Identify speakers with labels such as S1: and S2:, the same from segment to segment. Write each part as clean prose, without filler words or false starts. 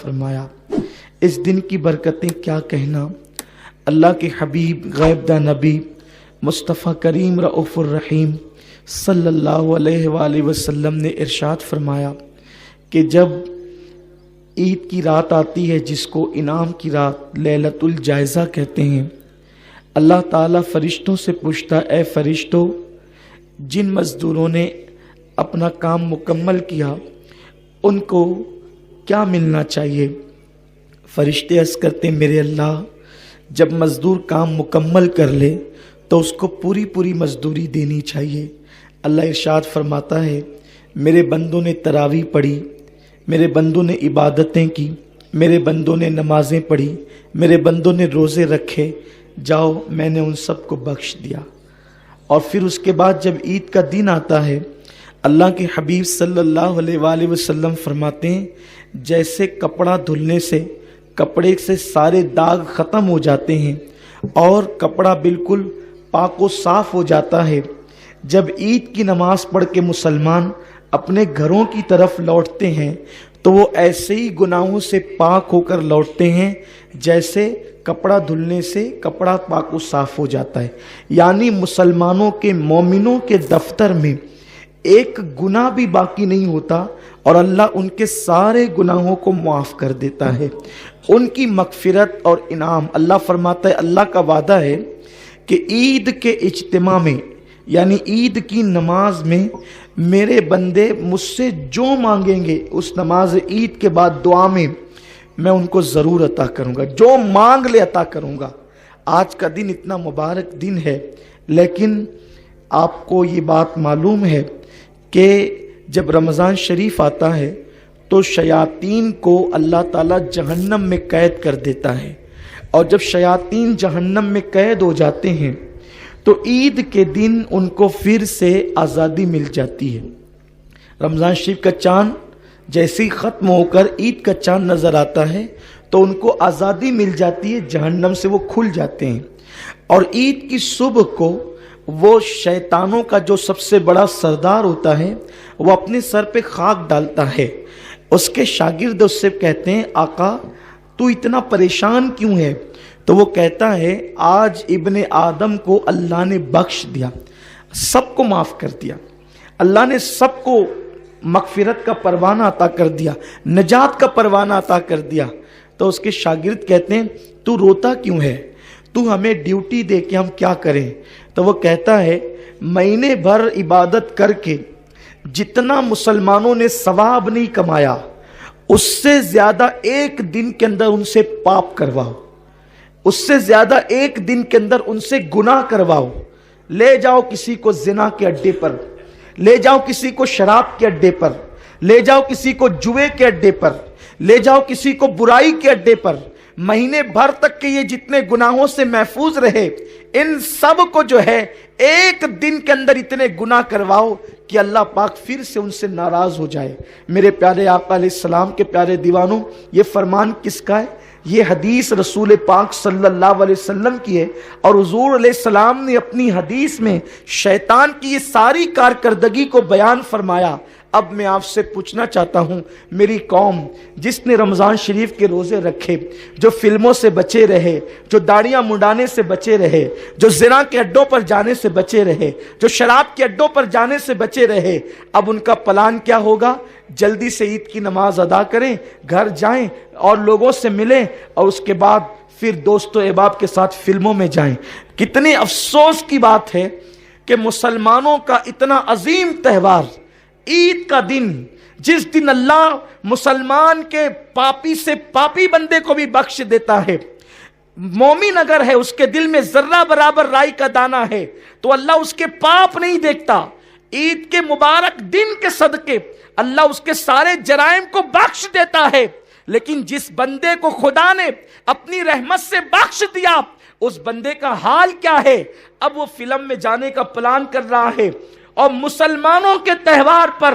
S1: فرمایا۔ اس دن کی برکتیں کیا کہنا، اللہ کے حبیب غیب دا نبی مصطفیٰ کریم رؤوف الرحیم صلی اللہ علیہ وآلہ وسلم نے ارشاد فرمایا کہ جب عید کی رات آتی ہے جس کو انعام کی رات لیلۃ الجائزہ کہتے ہیں، اللہ تعالیٰ فرشتوں سے پوچھتا، اے فرشتوں، جن مزدوروں نے اپنا کام مکمل کیا ان کو کیا ملنا چاہیے؟ فرشتے عرض کرتے، میرے اللہ، جب مزدور کام مکمل کر لے تو اس کو پوری مزدوری دینی چاہیے۔ اللہ ارشاد فرماتا ہے، میرے بندوں نے تراویح پڑھی، میرے بندوں نے عبادتیں کی، میرے بندوں نے نمازیں پڑھی، میرے بندوں نے روزے رکھے، جاؤ میں نے ان سب کو بخش دیا۔ اور پھر اس کے بعد جب عید کا دن آتا ہے، اللہ کے حبیب صلی اللہ علیہ وآلہ وسلم فرماتے ہیں، جیسے کپڑا دھلنے سے کپڑے سے سارے داغ ختم ہو جاتے ہیں اور کپڑا بالکل پاک و صاف ہو جاتا ہے، جب عید کی نماز پڑھ کے مسلمان اپنے گھروں کی طرف لوٹتے ہیں تو وہ ایسے ہی گناہوں سے پاک ہو کر لوٹتے ہیں جیسے کپڑا دھلنے سے کپڑا پاک و صاف ہو جاتا ہے۔ یعنی مسلمانوں کے، مومنوں کے دفتر میں ایک گناہ بھی باقی نہیں ہوتا اور اللہ ان کے سارے گناہوں کو معاف کر دیتا ہے۔ ان کی مغفرت اور انعام، اللہ فرماتا ہے، اللہ کا وعدہ ہے کہ عید کے اجتماع میں، یعنی عید کی نماز میں میرے بندے مجھ سے جو مانگیں گے اس نماز عید کے بعد دعا میں میں ان کو ضرور عطا کروں گا، جو مانگ لے عطا کروں گا۔ آج کا دن اتنا مبارک دن ہے، لیکن آپ کو یہ بات معلوم ہے کہ جب رمضان شریف آتا ہے تو شیاطین کو اللہ تعالیٰ جہنم میں قید کر دیتا ہے، اور جب شیاطین جہنم میں قید ہو جاتے ہیں تو عید کے دن ان کو پھر سے آزادی مل جاتی ہے۔ رمضان شریف کا چاند جیسے ہی ختم ہو کر عید کا چاند نظر آتا ہے تو ان کو آزادی مل جاتی ہے، جہنم سے وہ کھل جاتے ہیں۔ اور عید کی صبح کو وہ شیطانوں کا جو سب سے بڑا سردار ہوتا ہے وہ اپنے سر پہ خاک ڈالتا ہے، اس کے شاگرد اس سے کہتے ہیں، آقا تو اتنا پریشان کیوں ہے؟ تو وہ کہتا ہے، آج ابن آدم کو اللہ نے بخش دیا، سب کو معاف کر دیا، اللہ نے سب کو مغفرت کا پروانہ عطا کر دیا، نجات کا پروانہ عطا کر دیا۔ تو اس کے شاگرد کہتے ہیں، تو روتا کیوں ہے؟ تو ہمیں ڈیوٹی دے کے ہم کیا کریں؟ تو وہ کہتا ہے، مہینے بھر عبادت کر کے جتنا مسلمانوں نے ثواب نہیں کمایا اس سے زیادہ ایک دن کے اندر ان سے پاپ کرواؤ، اس سے زیادہ ایک دن کے اندر ان سے گناہ کرواؤ۔ لے جاؤ کسی کو زنا کے اڈے پر، لے جاؤ کسی کو شراب کے اڈے پر، لے جاؤ کسی کو جوے کے اڈے پر، لے جاؤ کسی کو برائی کے اڈے پر، مہینے بھر تک کے یہ جتنے گناہوں سے محفوظ رہے ان سب کو جو ہے ایک دن کے اندر اتنے گناہ کرواؤ کہ اللہ پاک پھر سے ان سے ناراض ہو جائے۔ میرے پیارے آقا علیہ السلام کے پیارے دیوانوں، یہ فرمان کس کا ہے؟ یہ حدیث رسول پاک صلی اللہ علیہ وسلم کی ہے، اور حضور علیہ السلام نے اپنی حدیث میں شیطان کی یہ ساری کارکردگی کو بیان فرمایا۔ اب میں آپ سے پوچھنا چاہتا ہوں، میری قوم جس نے رمضان شریف کے روزے رکھے، جو فلموں سے بچے رہے، جو داڑیاں منڈانے سے بچے رہے، جو زنا کے اڈوں پر جانے سے بچے رہے، جو شراب کے اڈوں پر جانے سے بچے رہے، اب ان کا پلان کیا ہوگا؟ جلدی سے عید کی نماز ادا کریں، گھر جائیں اور لوگوں سے ملیں، اور اس کے بعد پھر دوست و احباب کے ساتھ فلموں میں جائیں۔ کتنی افسوس کی بات ہے کہ مسلمانوں کا اتنا عظیم تہوار عید کا دن، جس دن اللہ مسلمان کے پاپی سے پاپی بندے کو بھی بخش دیتا ہے، مومن اگر ہے اس کے دل میں ذرہ برابر رائی کا دانہ ہے تو اللہ اس کے پاپ نہیں دیکھتا۔ عید کے مبارک دن کے صدقے اللہ اس کے سارے جرائم کو بخش دیتا ہے، لیکن جس بندے کو خدا نے اپنی رحمت سے بخش دیا اس بندے کا حال کیا ہے؟ اب وہ فلم میں جانے کا پلان کر رہا ہے، اور مسلمانوں کے تہوار پر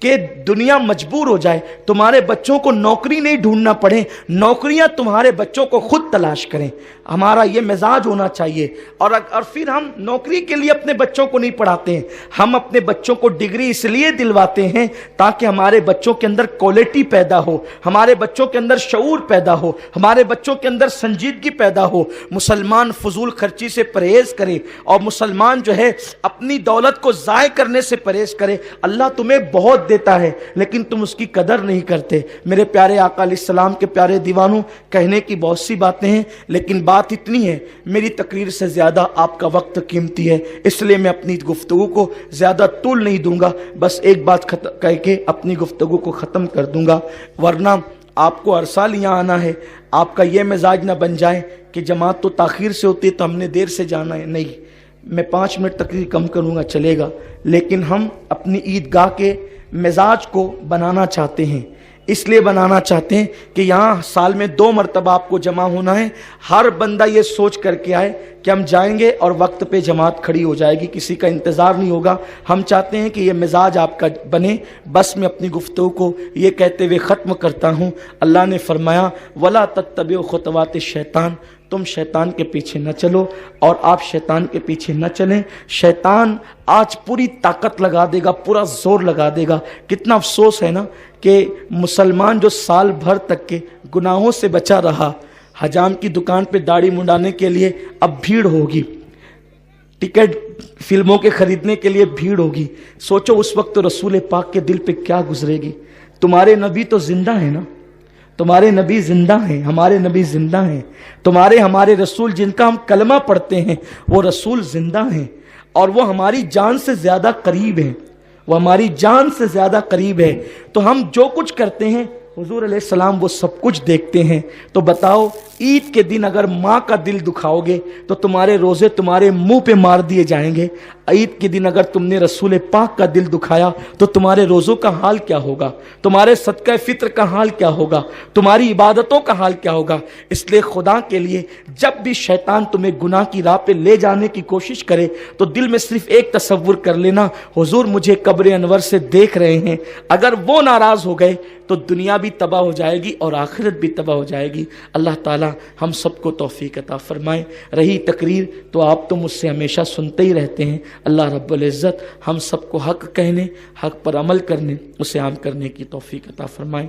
S1: کہ دنیا مجبور ہو جائے, تمہارے بچوں کو نوکری نہیں ڈھونڈنا پڑے, نوکریاں تمہارے بچوں کو خود تلاش کریں. ہمارا یہ مزاج ہونا چاہیے. اور پھر ہم نوکری کے لیے اپنے بچوں کو نہیں پڑھاتے ہیں, ہم اپنے بچوں کو ڈگری اس لیے دلواتے ہیں تاکہ ہمارے بچوں کے اندر کوالٹی پیدا ہو, ہمارے بچوں کے اندر شعور پیدا ہو, ہمارے بچوں کے اندر سنجیدگی پیدا ہو. مسلمان فضول خرچی سے پرہیز کرے اور مسلمان جو ہے اپنی دولت کو ضائع کرنے سے پرہیز کرے. اللہ تمہیں بہت دیتا ہے لیکن تم اس کی قدر نہیں کرتے. میرے پیارے آقا علیہ السلام کے پیارے دیوانوں, کہنے کی بہت سی باتیں ہیں لیکن بات اتنی ہے, میری تقریر سے زیادہ آپ کا وقت قیمتی ہے, اس لیے میں اپنی گفتگو کو زیادہ طول نہیں دوں گا. بس ایک بات کہہ کے اپنی گفتگو کو ختم کر دوں گا, ورنہ آپ کو ہر سال یہاں آنا ہے. آپ کا یہ مزاج نہ بن جائے کہ جماعت تو تاخیر سے ہوتی ہے تو ہم نے دیر سے جانا ہے. نہیں, میں 5 منٹ تقریر کم کروں گا چلے گا, لیکن ہم اپنی عیدگاہ کے مزاج کو بنانا چاہتے ہیں. اس لیے بنانا چاہتے ہیں کہ یہاں سال میں 2 مرتبہ آپ کو جمع ہونا ہے. ہر بندہ یہ سوچ کر کے آئے کہ ہم جائیں گے اور وقت پہ جماعت کھڑی ہو جائے گی, کسی کا انتظار نہیں ہوگا. ہم چاہتے ہیں کہ یہ مزاج آپ کا بنے. بس میں اپنی گفتگو کو یہ کہتے ہوئے ختم کرتا ہوں. اللہ نے فرمایا وَلَا تَتَّبِعُوا خُطُوَاتِ الشَّيْطَانِ, تم شیطان کے پیچھے نہ چلو اور آپ شیطان کے پیچھے نہ چلیں. شیطان آج پوری طاقت لگا دے گا, پورا زور لگا دے گا. کتنا افسوس ہے نا کہ مسلمان جو سال بھر تک کے گناہوں سے بچا رہا, حجام کی دکان پہ داڑھی منڈانے کے لیے اب بھیڑ ہوگی, ٹکٹ فلموں کے خریدنے کے لیے بھیڑ ہوگی. سوچو اس وقت تو رسول پاک کے دل پہ کیا گزرے گی. تمہارے نبی تو زندہ ہیں نا, تمہارے نبی زندہ ہیں, ہمارے نبی زندہ ہیں. ہمارے رسول جن کا ہم کلمہ پڑھتے ہیں وہ رسول زندہ ہیں اور وہ ہماری جان سے زیادہ قریب ہیں, وہ ہماری جان سے زیادہ قریب ہے. تو ہم جو کچھ کرتے ہیں حضور علیہ السلام وہ سب کچھ دیکھتے ہیں. تو بتاؤ, عید کے دن اگر ماں کا دل دکھاؤ گے تو تمہارے روزے تمہارے منہ پہ مار دیے جائیں گے. عید کے دن اگر تم نے رسول پاک کا دل دکھایا تو تمہارے روزوں کا حال کیا ہوگا, تمہارے صدقہ فطر کا حال کیا ہوگا, تمہاری عبادتوں کا حال کیا ہوگا. اس لیے خدا کے لیے جب بھی شیطان تمہیں گناہ کی راہ پہ لے جانے کی کوشش کرے تو دل میں صرف ایک تصور کر لینا, حضور مجھے قبر انور سے دیکھ رہے ہیں. اگر وہ ناراض ہو گئے تو دنیا بھی تباہ ہو جائے گی اور آخرت بھی تباہ ہو جائے گی. اللہ تعالی ہم سب کو توفیق عطا فرمائے. رہی تقریر تو آپ تو مجھ سے ہمیشہ سنتے ہی رہتے ہیں. اللہ رب العزت ہم سب کو حق کہنے, حق پر عمل کرنے, اسے عام کرنے کی توفیق عطا فرمائے.